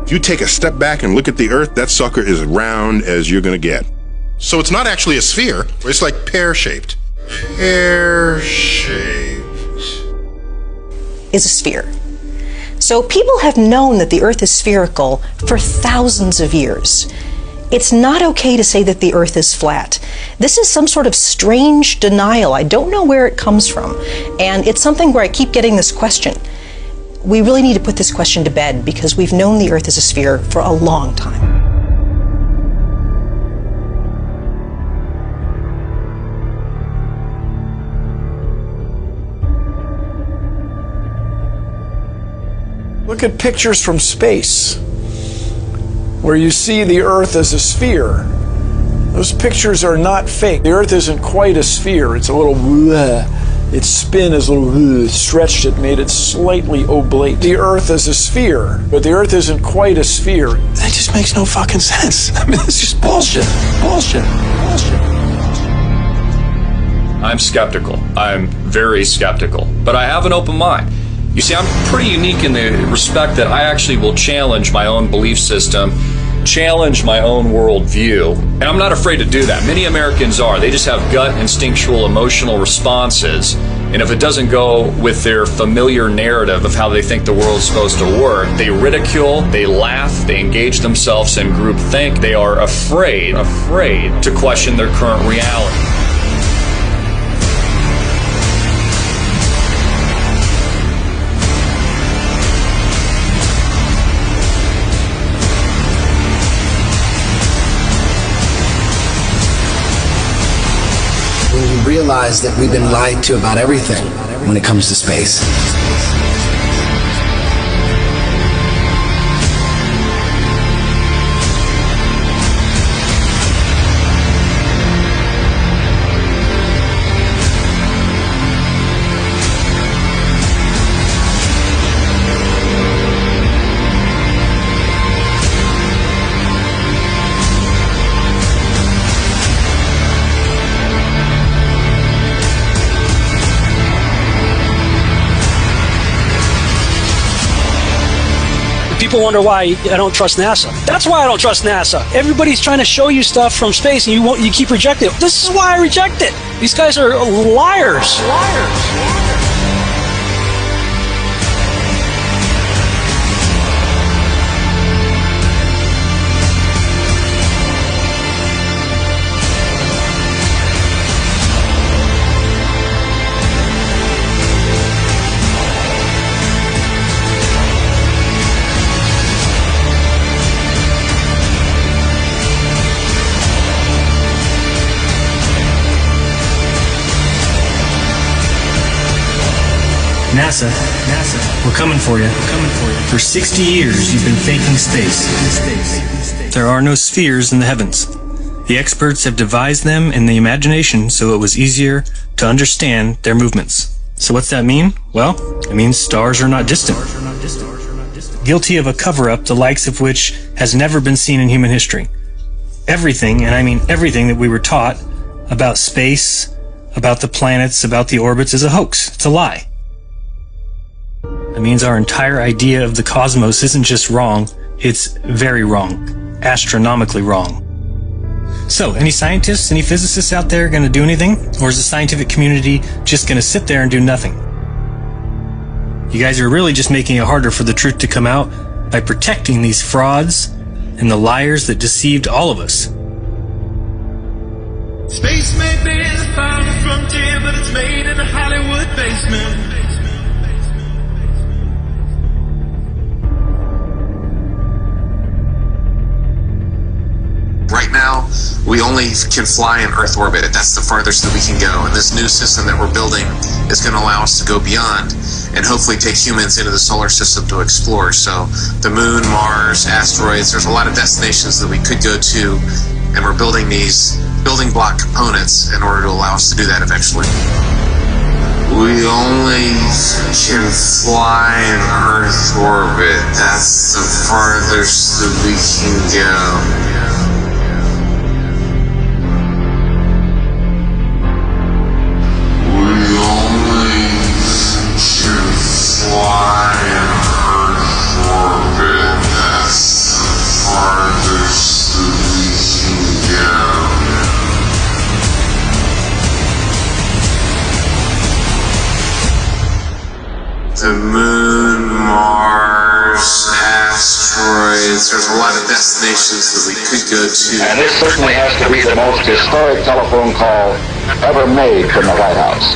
If you take a step back and look at the Earth, that sucker is round as you're going to get. So it's not actually a sphere, it's like pear-shaped. Pear-shaped. Is a sphere. So people have known that the Earth is spherical for thousands of years. It's not okay to say that the Earth is flat. This is some sort of strange denial. I don't know where it comes from. And it's something where I keep getting this question. We really need to put this question to bed because we've known the Earth is a sphere for a long time. Look at pictures from space where you see the Earth as a sphere. Those pictures are not fake. The Earth isn't quite a sphere. It's a little its spin is a little stretched it, made it slightly oblate. The Earth is a sphere, but the Earth isn't quite a sphere. That just makes no fucking sense. I mean, it's just bullshit. Bullshit. Bullshit. I'm skeptical. I'm very skeptical. But I have an open mind. You see, I'm pretty unique in the respect that I actually will challenge my own belief system, challenge my own worldview, and I'm not afraid to do that. Many Americans are. They just have gut, instinctual, emotional responses, and if it doesn't go with their familiar narrative of how they think the world's supposed to work, they ridicule, they laugh, they engage themselves in groupthink. They are afraid to question their current reality. We realize that we've been lied to about everything when it comes to space. People wonder why I don't trust NASA. That's why I don't trust NASA. Everybody's trying to show you stuff from space and you keep rejecting it. This is why I reject it. These guys are liars. NASA, we're coming for you. For 60 years, you've been faking space. There are no spheres in the heavens. The experts have devised them in the imagination so it was easier to understand their movements. So what's that mean? Well, it means stars are not distant. Guilty of a cover-up the likes of which has never been seen in human history. Everything, and I mean everything that we were taught about space, about the planets, about the orbits is a hoax. It's a lie. That means our entire idea of the cosmos isn't just wrong, it's very wrong. Astronomically wrong. So, any scientists, any physicists out there going to do anything? Or is the scientific community just going to sit there and do nothing? You guys are really just making it harder for the truth to come out by protecting these frauds and the liars that deceived all of us. Space may be the final frontier, but it's made in a Hollywood basement. Right now, we only can fly in Earth orbit. That's the farthest that we can go. And this new system that we're building is going to allow us to go beyond and hopefully take humans into the solar system to explore. So the moon, Mars, asteroids, there's a lot of destinations that we could go to, and we're building these building block components in order to allow us to do that eventually. We only can fly in Earth orbit. That's the farthest that we can go. Fly in Earth orbit, that's is there's a lot of destinations that we could go to. And this certainly has to be the most historic telephone call ever made from the White House.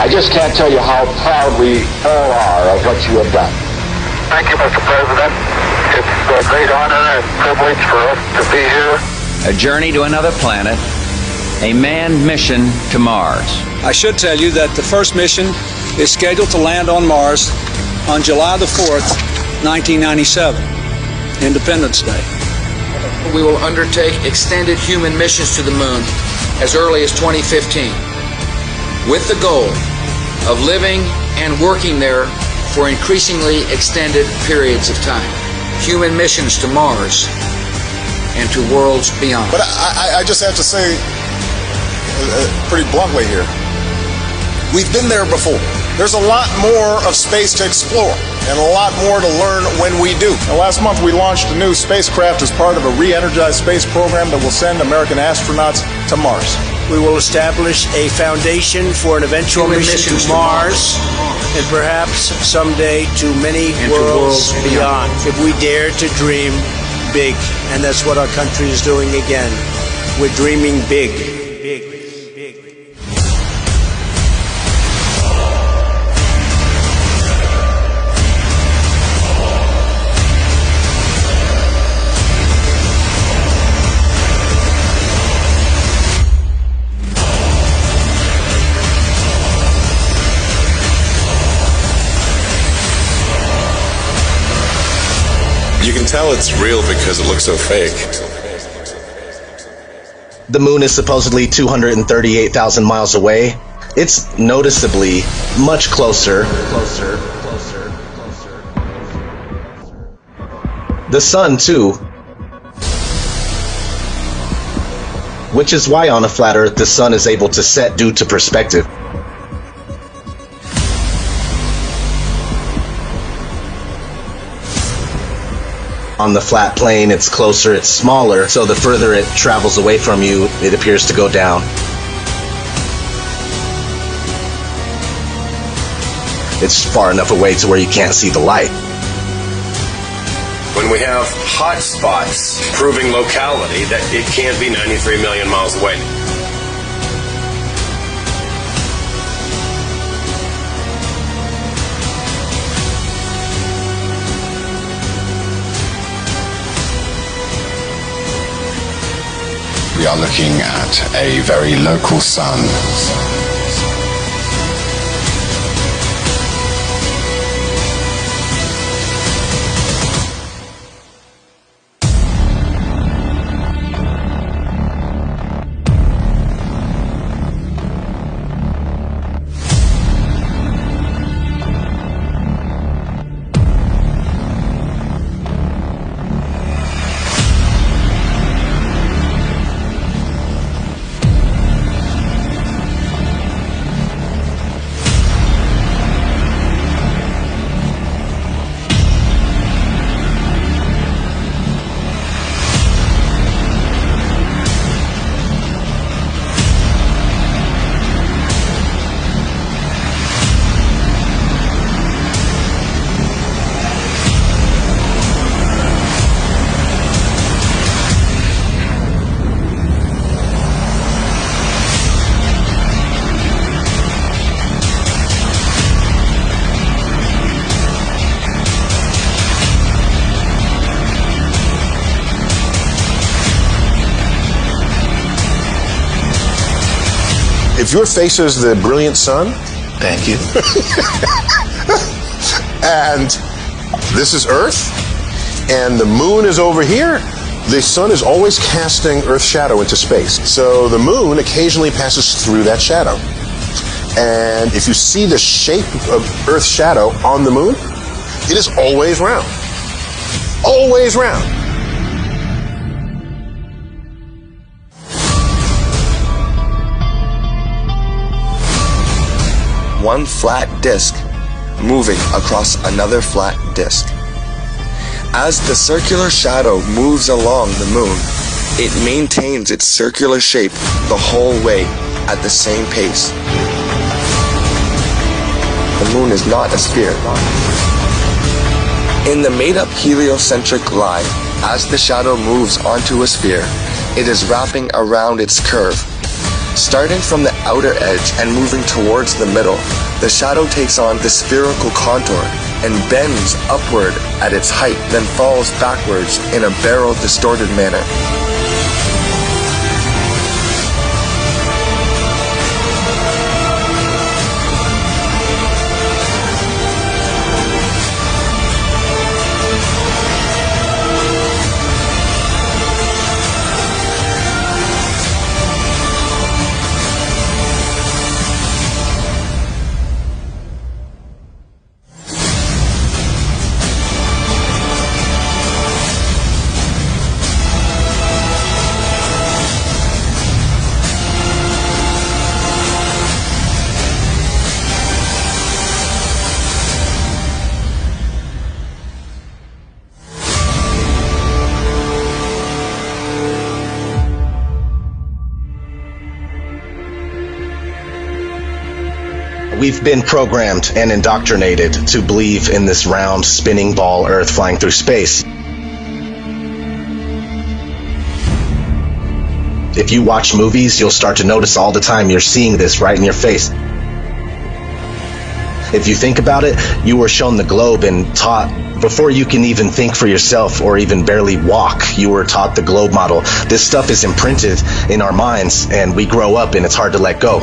I just can't tell you how proud we all are of what you have done. Thank you, Mr. President. It's a great honor and privilege for us to be here. A journey to another planet, a manned mission to Mars. I should tell you that the first mission is scheduled to land on Mars on July the 4th, 1997, Independence Day. We will undertake extended human missions to the moon as early as 2015, with the goal of living and working there for increasingly extended periods of time. Human missions to Mars and to worlds beyond. But I just have to say, pretty bluntly here, we've been there before. There's a lot more of space to explore and a lot more to learn when we do. Now, last month we launched a new spacecraft as part of a re-energized space program that will send American astronauts to Mars. We will establish a foundation for an eventual mission to Mars and perhaps someday to many worlds beyond. If we dare to dream big, and that's what our country is doing again. We're dreaming big. You can tell it's real because it looks so fake. The moon is supposedly 238,000 miles away. It's noticeably much closer. The sun, too. Which is why on a flat Earth the sun is able to set due to perspective. On the flat plane, it's closer, it's smaller, so the further it travels away from you, it appears to go down. It's far enough away to where you can't see the light. When we have hot spots proving locality, that it can't be 93 million miles away. We are looking at a very local sun. If your face is the brilliant sun, thank you. And this is Earth, and the moon is over here, the sun is always casting Earth's shadow into space. So the moon occasionally passes through that shadow. And if you see the shape of Earth's shadow on the moon, it is always round. Always round. One flat disk moving across another flat disk. As the circular shadow moves along the moon, it maintains its circular shape the whole way at the same pace. The moon is not a sphere. In the made-up heliocentric line, as the shadow moves onto a sphere, it is wrapping around its curve. Starting from the outer edge and moving towards the middle, the shadow takes on the spherical contour and bends upward at its height, then falls backwards in a barrel-distorted manner. We've been programmed and indoctrinated to believe in this round, spinning ball Earth flying through space. If you watch movies, you'll start to notice all the time you're seeing this right in your face. If you think about it, you were shown the globe and taught, before you can even think for yourself or even barely walk, you were taught the globe model. This stuff is imprinted in our minds, and we grow up and it's hard to let go.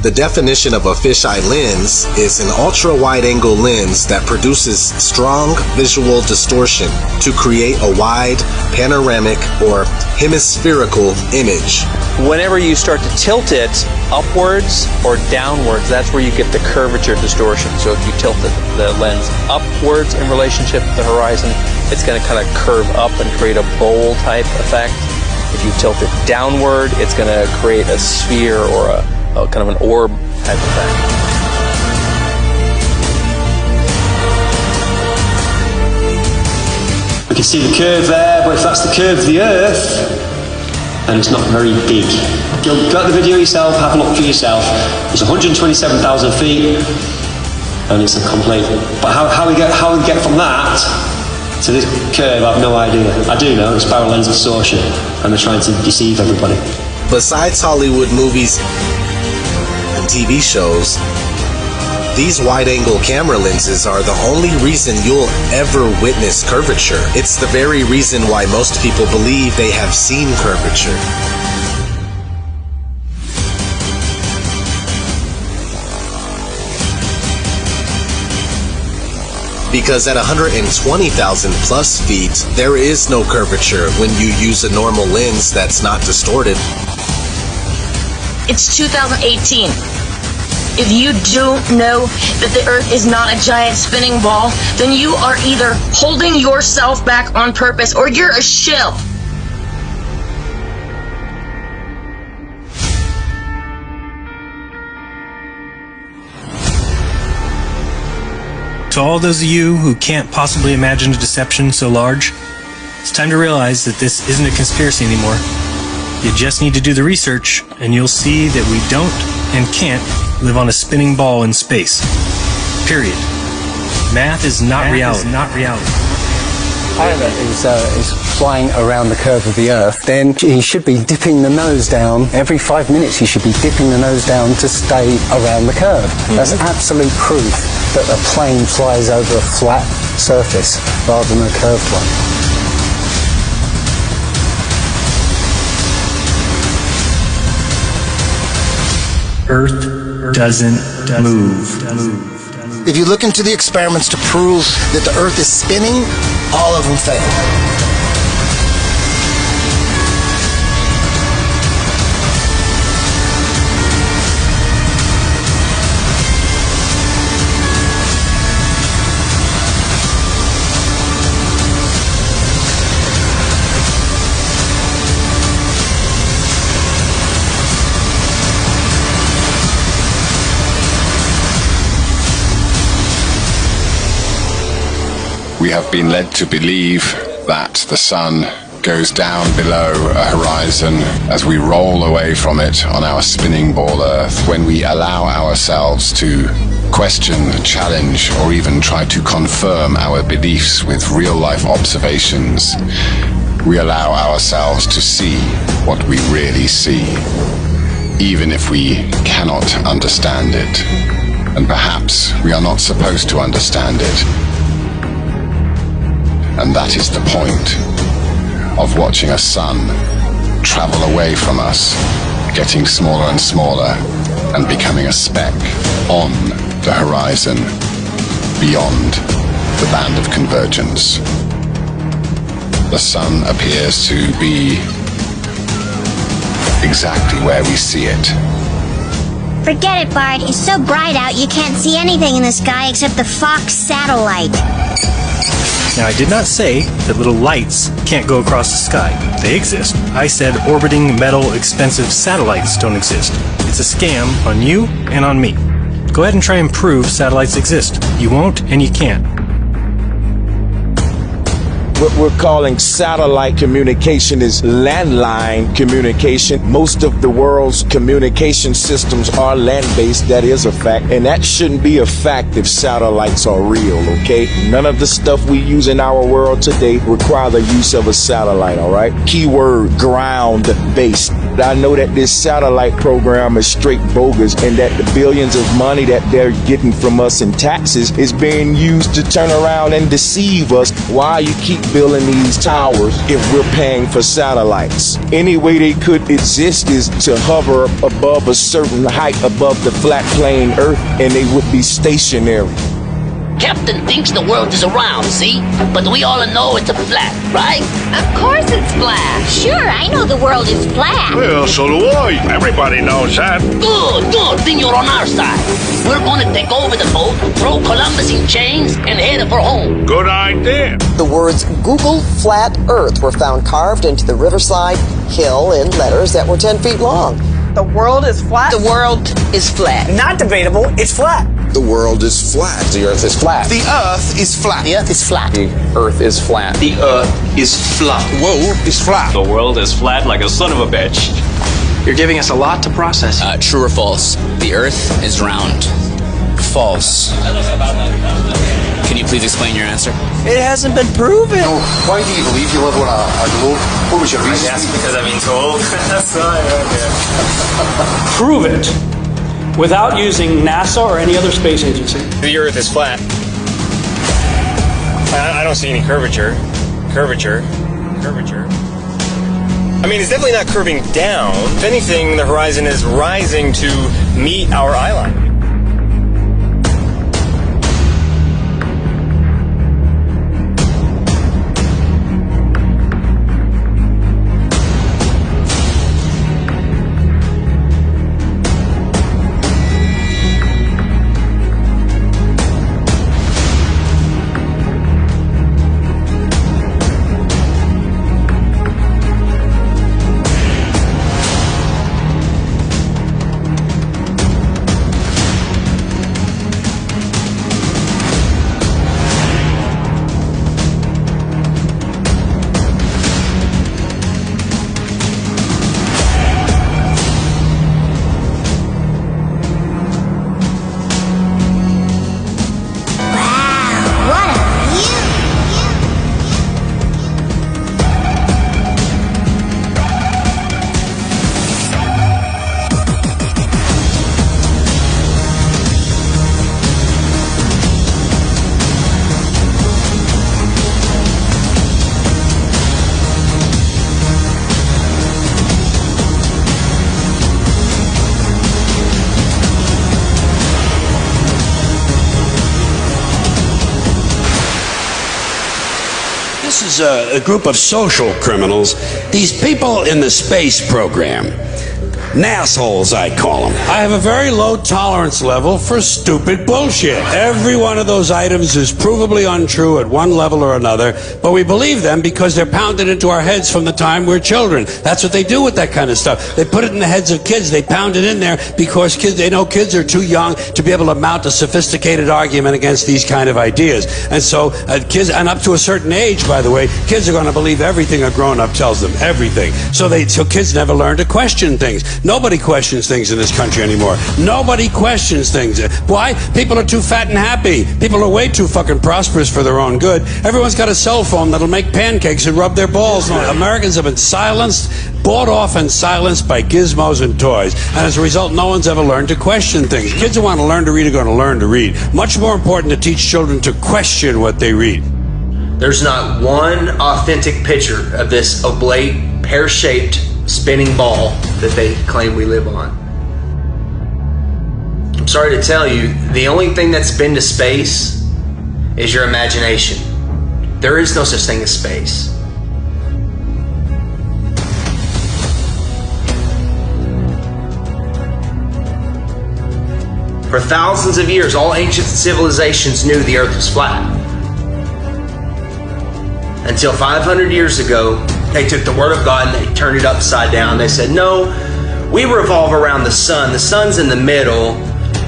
The definition of a fisheye lens is an ultra-wide-angle lens that produces strong visual distortion to create a wide, panoramic, or hemispherical image. Whenever you start to tilt it upwards or downwards, that's where you get the curvature distortion. So if you tilt the lens upwards in relationship to the horizon, it's going to kind of curve up and create a bowl type effect. If you tilt it downward, it's going to create a sphere or a kind of an orb type effect. We can see the curve there, but if that's the curve of the Earth, then it's not very big. Go at the video yourself, have a look for yourself. It's 127,000 feet, and it's a complete. But how we get from that to this curve, I have no idea. I do know it's barrel lens distortion, and they're trying to deceive everybody. Besides Hollywood movies and TV shows, these wide-angle camera lenses are the only reason you'll ever witness curvature. It's the very reason why most people believe they have seen curvature. Because at 120,000 plus feet, there is no curvature when you use a normal lens that's not distorted. It's 2018. If you don't know that the Earth is not a giant spinning ball, then you are either holding yourself back on purpose or you're a shill. To all those of you who can't possibly imagine a deception so large, it's time to realize that this isn't a conspiracy anymore. You just need to do the research, and you'll see that we don't and can't live on a spinning ball in space. Period. Math is not reality. Pilot is flying around the curve of the Earth, then he should be dipping the nose down. Every 5 minutes he should be dipping the nose down to stay around the curve. That's absolute proof that a plane flies over a flat surface rather than a curved one. Earth doesn't move. If you look into the experiments to prove that the Earth is spinning, all of them fail. We have been led to believe that the sun goes down below a horizon as we roll away from it on our spinning ball Earth. When we allow ourselves to question, challenge, or even try to confirm our beliefs with real-life observations, we allow ourselves to see what we really see, even if we cannot understand it. And perhaps we are not supposed to understand it. And that is the point of watching a sun travel away from us, getting smaller and smaller, and becoming a speck on the horizon, beyond the band of convergence. The sun appears to be exactly where we see it. Forget it, Bart. It's so bright out you can't see anything in the sky except the Fox satellite. Now, I did not say that little lights can't go across the sky. They exist. I said orbiting metal expensive satellites don't exist. It's a scam on you and on me. Go ahead and try and prove satellites exist. You won't and you can't. What we're calling satellite communication is landline communication. Most of the world's communication systems are land-based. That is a fact. And that shouldn't be a fact if satellites are real, okay? None of the stuff we use in our world today require the use of a satellite, all right? Keyword, ground-based. I know that this satellite program is straight bogus and that the billions of money that they're getting from us in taxes is being used to turn around and deceive us. Why you keep building these towers if we're paying for satellites? Any way they could exist is to hover above a certain height above the flat plane Earth and they would be stationary. Captain thinks the world is around, see? But we all know it's a flat, right? Of course it's flat. Sure, I know the world is flat. Well, so do I. Everybody knows that. Good, then you're on our side. We're gonna take over the boat, throw Columbus in chains, and head for home. Good idea. The words Google Flat Earth were found carved into the Riverside Hill in letters that were 10 feet long. The world is flat? The world is flat. Not debatable, it's flat. The world is flat. The Earth is flat. The Earth is flat. The Earth is flat. The Earth is flat. The Earth is flat. Whoa, it's flat. The world is flat like a son of a bitch. You're giving us a lot to process. True or false? The Earth is round. False. Can you please explain your answer? It hasn't been proven. No, why do you believe you live on a globe? What was your reason? Yes, because I've been told. That's why. Prove it without using NASA or any other space agency. The Earth is flat. I don't see any curvature. Curvature. I mean, it's definitely not curving down. If anything, the horizon is rising to meet our eye line. a group of social criminals, these people in the space program. Nassholes, I call them. I have a very low tolerance level for stupid bullshit. Every one of those items is provably untrue at one level or another, but we believe them because they're pounded into our heads from the time we're children. That's what they do with that kind of stuff. They put it in the heads of kids. They pound it in there because they know kids are too young to be able to mount a sophisticated argument against these kind of ideas. And so kids, and up to a certain age, by the way, kids are going to believe everything a grown-up tells them, everything. So kids never learn to question things. Nobody questions things in this country anymore. Nobody questions things. Why? People are too fat and happy. People are way too fucking prosperous for their own good. Everyone's got a cell phone that'll make pancakes and rub their balls on. Americans have been silenced, bought off and silenced by gizmos and toys. And as a result, no one's ever learned to question things. Kids who want to learn to read are going to learn to read. Much more important to teach children to question what they read. There's not one authentic picture of this oblate, pear-shaped spinning ball that they claim we live on. I'm sorry to tell you, the only thing that's been to space is your imagination. There is no such thing as space. For thousands of years, all ancient civilizations knew the earth was flat. Until 500 years ago, they took the word of God and they turned it upside down. They said, no, we revolve around the sun. The sun's in the middle,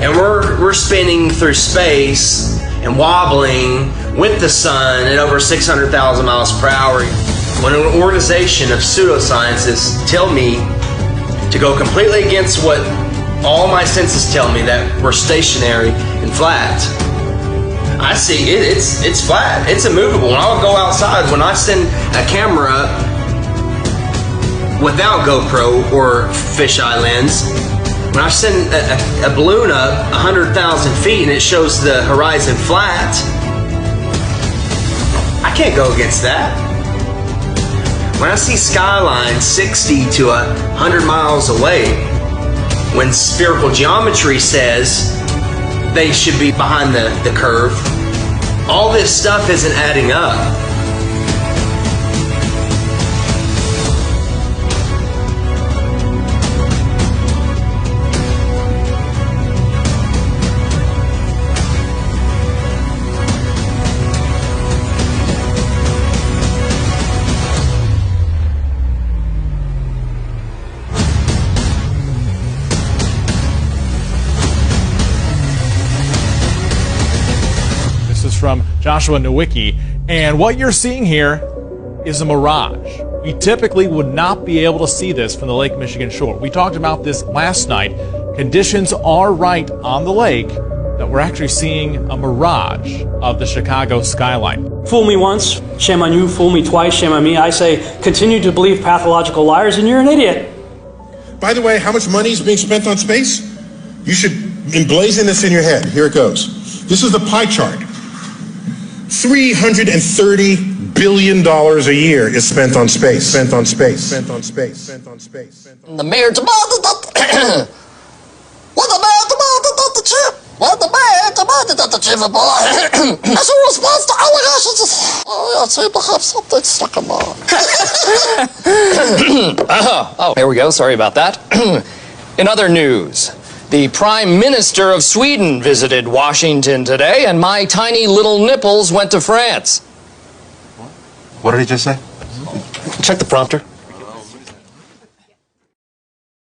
and we're spinning through space and wobbling with the sun at over 600,000 miles per hour. When an organization of pseudoscientists tell me to go completely against what all my senses tell me, that we're stationary and flat, I see it's flat. It's immovable. When I'll go outside, when I send a camera up without GoPro or fisheye lens, when I send a balloon up 100,000 feet and it shows the horizon flat, I can't go against that. When I see skylines 60 to 100 miles away, when spherical geometry says they should be behind the curve, all this stuff isn't adding up. From Joshua Nowicki, and what you're seeing here is a mirage. You typically would not be able to see this from the Lake Michigan shore. We talked about this last night. Conditions are right on the lake that we're actually seeing a mirage of the Chicago skyline. Fool me once, shame on you. Fool me twice, shame on me. I say, continue to believe pathological liars and you're an idiot. By the way, how much money is being spent on space? You should emblazon this in your head. Here it goes. This is the pie chart. $330 billion a year is spent on space. Spent on space. Spent on space. Spent on space. The mayor demanded that what the mayor demanded that the chip. What the mayor demanded that the chip as a response to allegations. Oh, I seem to have something stuck in my Oh, here we go. Sorry about that. In other news, the Prime Minister of Sweden visited Washington today, and my tiny little nipples went to France. What did he just say? Check the prompter.